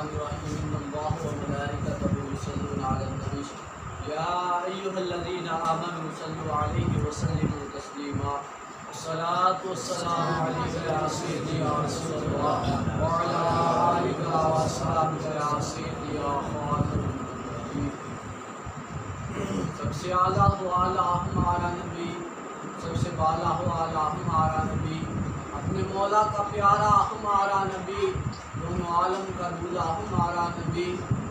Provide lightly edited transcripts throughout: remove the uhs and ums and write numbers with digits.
الرحمن الرحیم ان اللہ وملائکتہ یصلون علی النبی یا ایھا الذین آمنوا صلوا علیہ وسلموا تسلیما الصلاۃ والسلام علیک یا سیدی یا رسول اللہ وعلی آلک واصحابک یا سیدی یا خاتم النبیین۔ سب سے اعلیٰ و اعلیٰ ہمارا نبی، سب سے بالا و اعلیٰ ہمارا نبی، اپنے مولا کا پیارا ہمارا نبی، دونوں عالم کا دولہا ہمارا نبی۔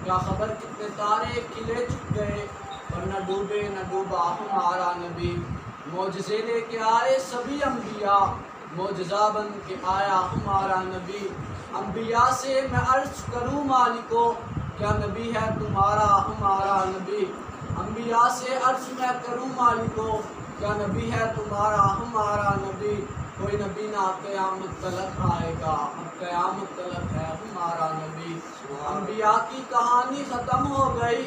کیا خبر کتنے تارے کھلے چک گئے اور نہ ڈوبے نہ ڈوبا ہمارا نبی۔ معجزے لے کے آئے سبھی انبیاء، معجزہ بن کے آیا ہمارا نبی۔ انبیاء سے میں عرض کروں مالکو، کیا نبی ہے تمہارا ہمارا نبی۔ انبیاء سے عرض میں کروں مالکو، کیا نبی ہے تمہارا ہمارا نبی۔ کوئی نبی نہ قیامت تلک آئے گا، اب قیامت تلک ہے ہمارا نبی۔ انبیاء کی کہانی ختم ہو گئی،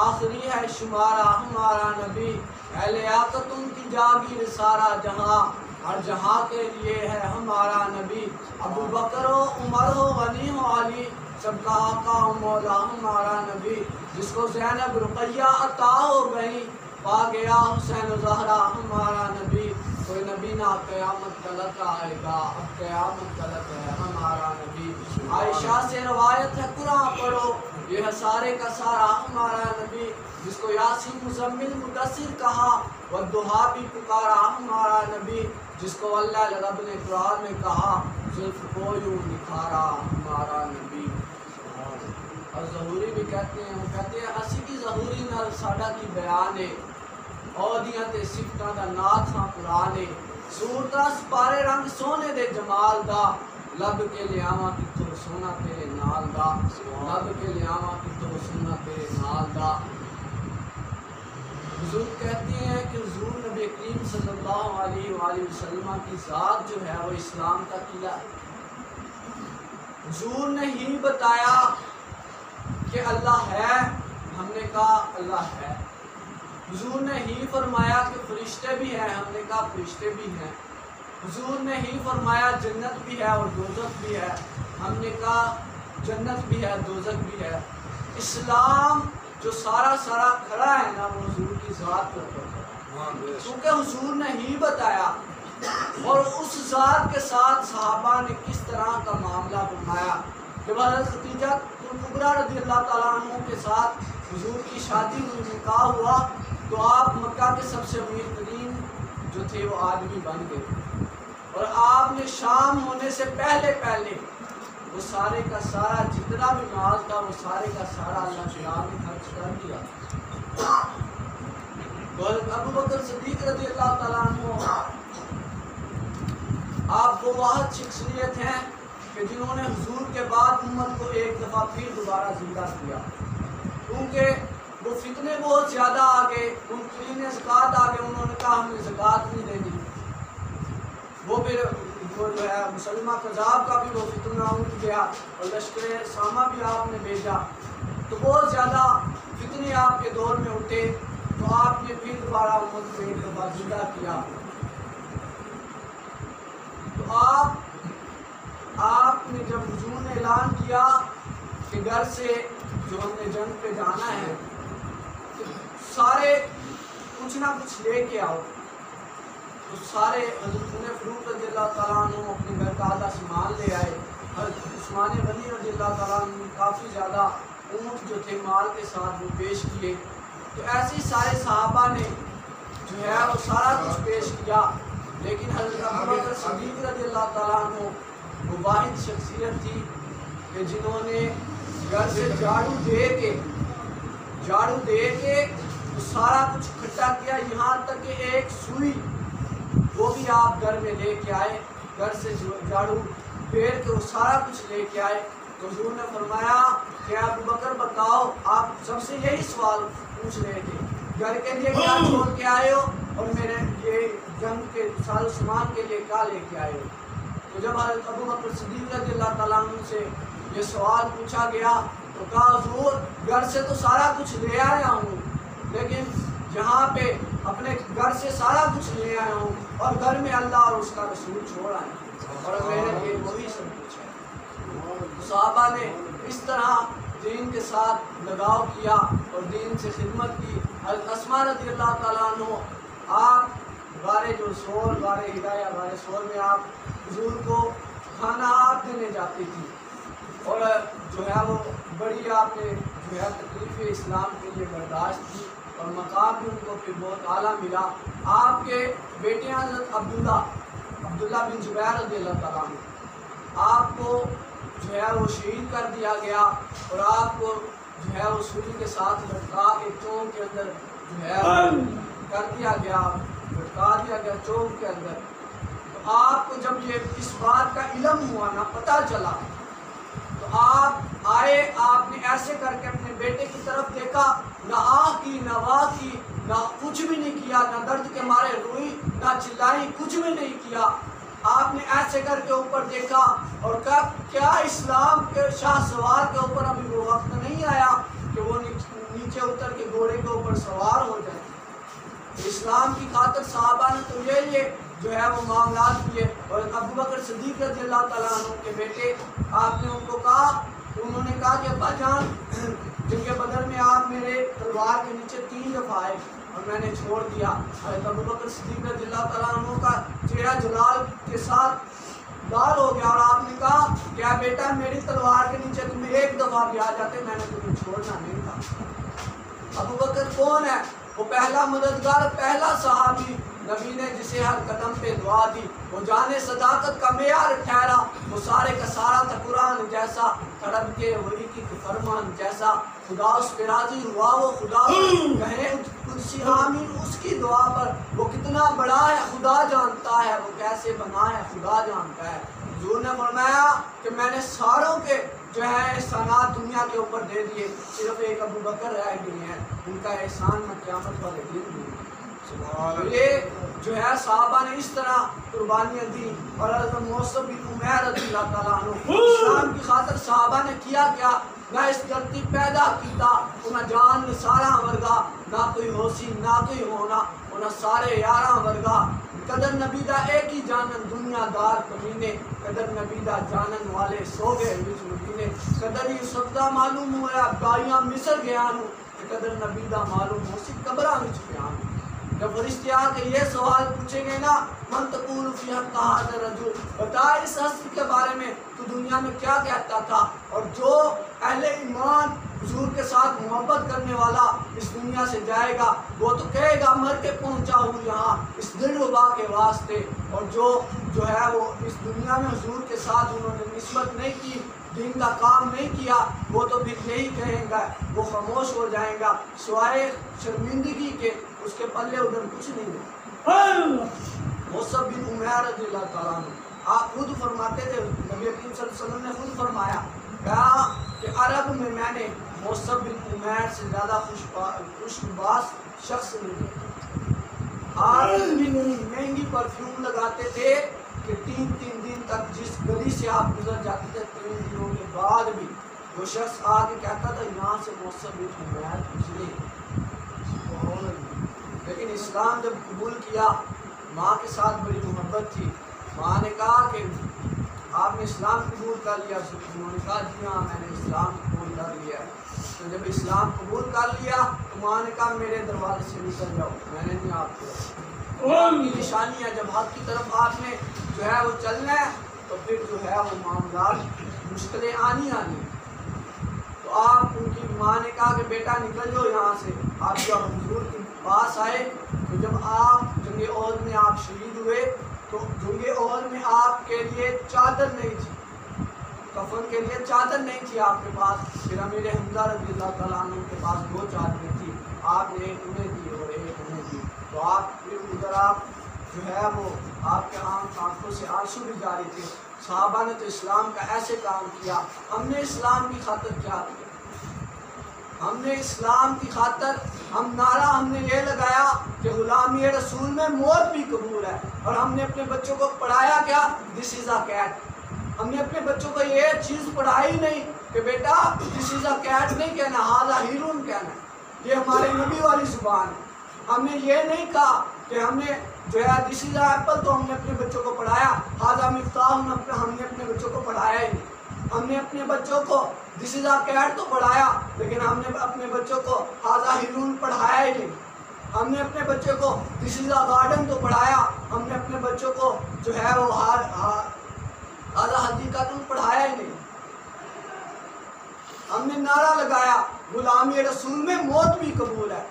آخری ہے شمارا ہمارا نبی۔ اے لیاقت ان کی جاگیر سارا جہاں، ہر جہاں کے لیے ہے ہمارا نبی۔ ابو بکر ہو عمر ہو غنی ہو علی، سب کا آقا و مولا ہمارا نبی۔ جس کو زینب رقیہ عطا ہو گئی، پا گیا حسین و زہرا ہمارا نبی۔ کوئی نبی نہ قیامت تلک آئے گا، اب قیامت تلک ہے ہمارا نبی۔ عائشہ سے روایت ہے قرآن پڑھو، یہ ہے سارے کا سارا ہمارا نبی۔ جس کو یاسین مزمل مدثر کہا، والضحیٰ بھی پکارا ہمارا نبی۔ جس کو اللہ رب نے قرآن میں کہا، زلف کو یوں نکھارا ہمارا نبی۔ اور ظہوری بھی کہتے ہیں اسی کی ظہوری نال ساڈا کی بیان ہے، عودیاں تے صفتاں دا نات ہاں قرآن ہے۔ صورتاں سپارے رنگ سونے دے جمال دا، لب کے لیاواں کتھوں سونا تیرے نال دا، لب کے لیاواں کتھوں سونا تیرے نال دا۔ حضور کہتے ہیں کہ حضور نبی کریم صلی اللہ علیہ وآلہ وسلم کی ذات جو ہے وہ اسلام کا قلعہ ہے۔ حضور نے ہی بتایا کہ اللہ ہے، ہم نے کہا اللہ ہے۔ حضور نے ہی فرمایا کہ فرشتے بھی ہیں، ہم نے کہا فرشتے بھی ہیں۔ حضور نے ہی فرمایا جنت بھی ہے اور دوزخ بھی ہے، ہم نے کہا جنت بھی ہے دوزخ بھی ہے۔ اسلام جو سارا کھڑا ہے نا، وہ حضور کی ذات کے اوپر ہے، کیونکہ حضور نے ہی بتایا۔ اور اس ذات کے ساتھ صحابہ نے کس طرح کا معاملہ فرمایا کہ حضرت خدیجہ کبریٰ رضی اللہ تعالیٰ عنہ کے ساتھ حضور کی شادی ہوئی، نکاح ہوا، تو آپ مکہ کے سب سے امیر ترین جو تھے وہ آدمی بن گئے، اور آپ نے شام ہونے سے پہلے وہ سارے کا سارا جتنا بھی مال تھا وہ سارے کا سارا اللہ کے راہ میں خرچ کر دیا۔ تو ابو بکر صدیق رضی اللہ تعالیٰ عنہ آپ وہ واحد شخصیت ہیں کہ جنہوں نے حضور کے بعد امت کو ایک دفعہ پھر دوبارہ زندہ کیا، کیونکہ وہ فتنے بہت زیادہ آگے، منکرین زکوٰۃ آگے، انہوں نے کہا ہمیں زکوٰۃ نہیں دینی۔ وہ پھر وہ جو ہے مسلمہ کذاب کا بھی وہ فتنہ اٹھ گیا، اور لشکر سامہ بھی آپ نے بھیجا، تو بہت زیادہ فتنے آپ کے دور میں اٹھے، تو آپ نے پھر دوبارہ امت کو ایک دفعہ زندہ کیا۔ تو آپ نے جب حضور نے اعلان کیا کہ گھر سے جو ہم نے جنگ پہ جانا ہے تو سارے کچھ نہ کچھ لے کے آؤ، تو سارے حضرت عمر فاروق رضی اللہ تعالیٰ عنہ اپنے گھر کا آدھا سامان لے آئے، حضرت عثمان غنی رضی اللہ تعالیٰ عنہ کافی زیادہ اونٹ جو تھے مال کے ساتھ وہ پیش کیے۔ تو ایسے ہی سارے صحابہ نے جو ہے وہ سارا کچھ پیش کیا، لیکن حضرت ابو بکر صدیق رضی اللہ تعالیٰ عنہ وہ واحد شخصیت تھی کہ جنہوں نے گھر سے جھاڑو دے کے تو سارا کچھ اکٹھا کیا، یہاں تک کہ ایک سوئی وہ بھی آپ گھر میں لے کے آئے، گھر سے جھاڑو پھیر کے وہ سارا کچھ لے کے آئے۔ تو حضور نے فرمایا کہ ابو بکر بتاؤ، آپ سب سے یہی سوال پوچھ رہے تھے، گھر کے لیے کیا چھوڑ کے آئے ہو اور میرے یہ جنگ کے سارے سامان کے لیے کیا لے کے آئے ہو۔ تو جب حضرت ابو بکر صدیق رضی اللہ تعالیٰ عنہ سے یہ سوال پوچھا گیا تو کہا حضور گھر سے تو سارا کچھ لے آیا ہوں، لیکن جہاں پہ اپنے گھر سے سارا کچھ لے آیا ہوں اور گھر میں اللہ اور اس کا رسول چھوڑ آئے، اور میرے لیے وہی سب کچھ ہے۔ صحابہ نے اس طرح دین کے ساتھ لگاؤ کیا اور دین سے خدمت کی۔ حضرت اسماء رضی اللہ تعالیٰ عنہ آپ غار جو سور، غار ہدایہ، غار سور میں آپ حضور کو کھانا آپ دینے جاتی تھی، اور جو ہے وہ بڑی آپ نے جو ہے تکلیف اسلام کے لیے برداشت کی، اور مقام بھی ان کو پھر بہت اعلیٰ ملا۔ آپ کے بیٹے حضرت عبداللہ بن زبیر رضی اللہ تعالیٰ عنہ، آپ کو جو ہے وہ شہید کر دیا گیا، اور آپ کو جو ہے وہ سولی کے ساتھ لٹکا کے چونک کے اندر جو ہے کر دیا گیا، لٹکا دیا گیا چونک کے اندر۔ تو آپ کو جب یہ اس بات کا علم ہوا نا، پتہ چلا، تو آپ آئے، آپ نے ایسے کر کے اپنے بیٹے کی طرف دیکھا، نہ آہ کی نہ واہ کی، نہ کچھ بھی نہیں کیا، نہ درد کے مارے روئی، نہ چلائی، کچھ بھی نہیں کیا۔ آپ نے ایسے کر کے اوپر دیکھا اور کہا کیا اسلام کے شاہ سوار کے اوپر ابھی وہ وقت نہیں آیا کہ وہ نیچے اتر کے گھوڑے کے اوپر سوار ہو جائے؟ اسلام کی خاطر صحابہ نے تو یہ جو ہے وہ معاملات کیے، اور ابو بکر صدیق رضی اللہ تعالیٰ عنہ کے بیٹے، آپ نے ان کو کہا، انہوں نے کہا کہ ابا جان، جنگ بدر میں آپ میرے تلوار کے نیچے 3 دفعہ آئے اور میں نے چھوڑ دیا۔ حضرت ابو بکر صدیق رضی اللہ تعالیٰ عنہ کا چہرہ جلال کے ساتھ لال ہو گیا، اور آپ نے کہا کیا بیٹا میری تلوار کے نیچے تمہیں 1 دفعہ بھی آ جاتے میں نے تمہیں چھوڑنا نہیں تھا۔ ابو بکر کون ہے؟ وہ پہلا مددگار، پہلا صحابی، نبی نے جسے ہر قدم پہ دعا دی، وہ جان صداقت کا معیار ٹھہرا، وہ سارے کا سارا تھا قرآن جیسا، تڑپ کے وہی کی فرمان جیسا، خدا اس پہ راضی ہوا وہ خدا کہیں قدسی آمین اس کی دعا پر، وہ کتنا بڑا ہے خدا جانتا ہے، وہ کیسے بنا ہے خدا جانتا ہے۔ حضور نے فرمایا کہ میں نے ساروں کے جو ہے احسانات دنیا کے اوپر دے دیے، صرف ایک ابو بکر رہ گئے ہیں، ان کا احسان میں قیامت والے دن دوں گا۔ یہ جو ہے صحابہ نے اس طرح قربانیاں دی، اور حضرت موصب بن عمیر رضی اللہ تعالیٰ عنہ، اسلام کی خاطر صحابہ نے کیا کیا، نہ اس دھرتی پیدا کیتا، نہ جان نے سارا ورگا، نہ کوئی ہوسی نہ کوئی ہونا، نہ سارے یاراں ورگا، قدر نبی دا ایک ہی جانن دنیا دار کمینے، قدر نبی دا جانن والے سو گئے وچ مدینے، قدر یوسف دا معلوم ہوا دائیاں مصر گیا نو، قدر نبی دا معلوم ہو سی قبراں وچ گیا نو۔ جب فرشتے آ کے یہ سوال پوچھیں گے نا، من تقول فی حق ھذا الرجل، بتا اس ہستی کے بارے میں تو دنیا میں کیا کہتا تھا، اور جو اہل ایمان حضور کے ساتھ محبت کرنے والا اس دنیا سے جائے گا، وہ تو کہے گا مر کے پہنچا ہوں یہاں اس دلربا کے واسطے، اور جو ہے وہ اس دنیا میں حضور کے ساتھ انہوں نے نسبت نہیں کی، دین کا کام نہیں کیا، وہ تو پھر یہی کہیں گا، وہ خاموش ہو جائیں گا سوائے شرمندگی کے، اس کے پلے ادھر کچھ نہیں ہے۔ موصب بن عمیر رضی اللہ تعالیٰ عنہ، آپ خود فرماتے تھے، نبی کریم صلی اللہ علیہ وسلم نے خود فرمایا، کہا کہ عرب میں نے موصب بن عمیر سے زیادہ خوشباش شخص نہیں دیکھا۔ آپ اتنی مہنگی پرفیوم لگاتے تھے کہ 3 دن تک جس گلی سے آپ گزر جاتے تھے 3 دنوں کے بعد بھی وہ شخص آ کے کہتا تھا یہاں سے موصب بن عمیر گزرے۔ لیکن اسلام جب قبول کیا، ماں کے ساتھ بڑی محبت تھی، ماں نے کہا کہ آپ نے اسلام قبول کر لیا، انہوں نے کہا جی ہاں میں نے اسلام قبول کر لیا۔ تو جب اسلام قبول کر لیا تو ماں نے کہا میرے دروازے سے نکل جاؤ، میں نے نہیں آپ کو، آپ کی نشانی ہے، جب حق کی طرف آپ نے جو ہے وہ چلنا ہے تو پھر جو ہے وہ معاملات مشکلیں آنی تو آپ ان کی ماں نے کہا کہ بیٹا نکل جاؤ یہاں سے۔ آپ جب حضور کے پاس آئے تو جب آپ جنگ احد میں آپ شہید ہوئے تو جنگ احد میں آپ کے لیے چادر نہیں تھی، کفن کے لیے چادر نہیں تھی آپ کے پاس، پھر امیر حمزہ رضی اللہ تعالیٰ عنہ کے پاس 2 چادریں تھی، آپ نے ایک انہیں دی اور ایک انہیں دی، تو آپ پھر ادھر آپ جو ہے وہ آپ کے آنکھوں سے آنسو بھی جاری تھے۔ صحابہ نے تو اسلام کا ایسے کام کیا، ہم نے اسلام کی خاطر کیا کیا؟ ہم نے اسلام کی خاطر ہم نے یہ لگایا کہ غلامی رسول میں موت بھی قبول ہے، اور ہم نے اپنے بچوں کو پڑھایا کیا؟ دس از اے کیٹ۔ ہم نے اپنے بچوں کو یہ چیز پڑھائی نہیں کہ بیٹا دس از اے کیٹ نہیں کہنا، ھذا ہیرون کہنا ہے، یہ ہمارے نبی والی زبان ہے۔ ہم نے یہ نہیں کہا کہ ہم نے جو ہے دس از اے ایپل، تو ہم نے اپنے بچوں کو پڑھایا ھذا مفتاح، ہم نے اپنے بچوں کو پڑھایا ہی نہیں۔ ہم نے اپنے بچوں کو دس از آ کیٹ تو پڑھایا، لیکن ہم نے اپنے بچوں کو ہاذا ہیرون پڑھایا ہی نہیں۔ ہم نے اپنے بچوں کو دس از آ گارڈن تو پڑھایا، ہم نے اپنے بچوں کو جو ہے وہ ہاذا حقیقت پڑھایا ہی نہیں۔ ہم نے نعرہ لگایا غلامی رسول میں موت بھی قبول ہے،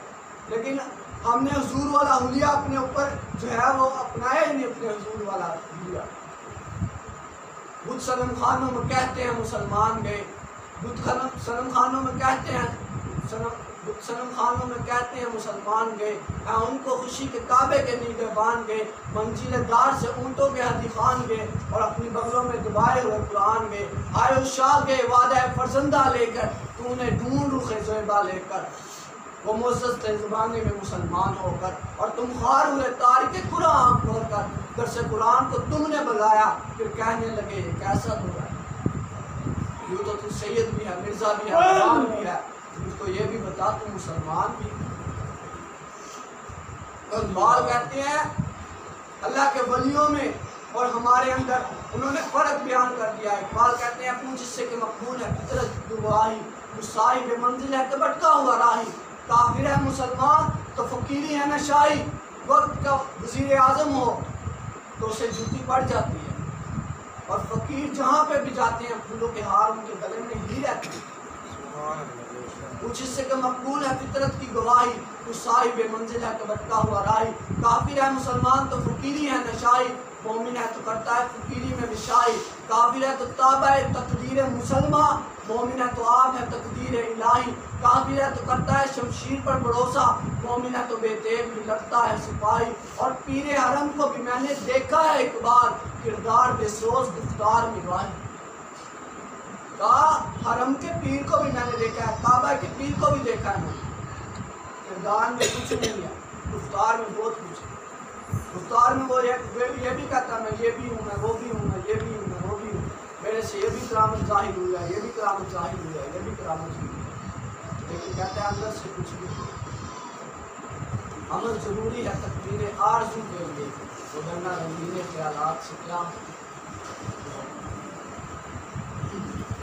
لیکن ہم نے حضور والا حلیہ اپنے اوپر جو ہے وہ اپنایا ہی نہیں، اپنے حضور والا حلیہ۔ بت صنم خانوں میں کہتے ہیں مسلمان گئے، بت صنم خانوں میں کہتے ہیں صنم خانوں میں کہتے ہیں مسلمان گئے، ان کو خوشی کے کعبے کے نگہبان گئے، منزل دار سے اونٹوں کے حدیقان گئے اور اپنی بغلوں میں دبائے ہوئے قرآن گئے۔ آئے اس شاہ گئے وعدہ فرزندہ لے کر، تو نے ڈھونڈ رخ زیبا لے کر، وہ معزز تھے زمانے میں مسلمان ہو کر، اور تم خوار ہوئے تارک قرآن ہو کر، درس قرآن کو تم نے بلایا، پھر کہنے لگے یہ کیسا دور ہے۔ یوں تو تو سید بھی ہے، مرزا بھی ہے، قرآن بھی ہے، مجھ کو یہ بھی بتا تم مسلمان بھی۔ اقبال کہتے ہیں اللہ کے ولیوں میں اور ہمارے اندر انہوں نے فرق بیان کر دیا ہے۔ اقبال کہتے ہیں پوچھ اس سے کہ مقبول ہے فطرت گواہی، وہ صاحب منزل ہے کہ بھٹکا ہوا راہی، کافر ہے مسلمان تو فقیری ہے نہ شاہی، وقت کا وزیر اعظم ہو تو اسے جوتی پڑ جاتی ہے، اور فقیر جہاں پہ بھی جاتے ہیں پھولوں کے ہار ان کے گلے میں ہی رہتے ہیں۔ کچھ اس سے کہ مقبول ہے فطرت کی گواہی، تو صاحب منزل ہے کہ بھٹکا ہوا راہی، کافر ہے مسلمان تو فقیری ہے نہ شاہی، مومن ہے تو کرتا ہے فقیری میں بشائی، کافر ہے تو تابع تقدیر مسلمہ، مومن ہے تو آپ ہے تقدیر الہی، کافر ہے تو کرتا ہے شمشیر پر بھروسہ، مومن ہے تو بے تیغ بھی لگتا ہے سپاہی، اور پیر حرم کو بھی میں نے دیکھا ہے ایک بار، کردار بے سوز گفتار میں راہی۔ کہا حرم کے پیر کو بھی میں نے دیکھا ہے، کعبہ کے پیر کو بھی دیکھا ہے میں نے، کردار میں کچھ نہیں ہے، گفتار میں بہت کچھ ہے۔ گفتار میں وہ یہ بھی کہتا میں یہ بھی ہوں، میں وہ بھی ہوں، میں یہ بھی ہوں، میں وہ بھی ہوں، میرے سے یہ بھی کرامت ظاہر ہوئی ہے، یہ بھی کرامت ظاہر ہوئی ہے، یہ بھی کرامت ہوئی ہے، لیکن کہتا ہے اندر سے کچھ بھی نہیں۔ عمل ضروری ہے تقدیر آرزو کے لیے، وگرنہ رنگین خیالات سے کیا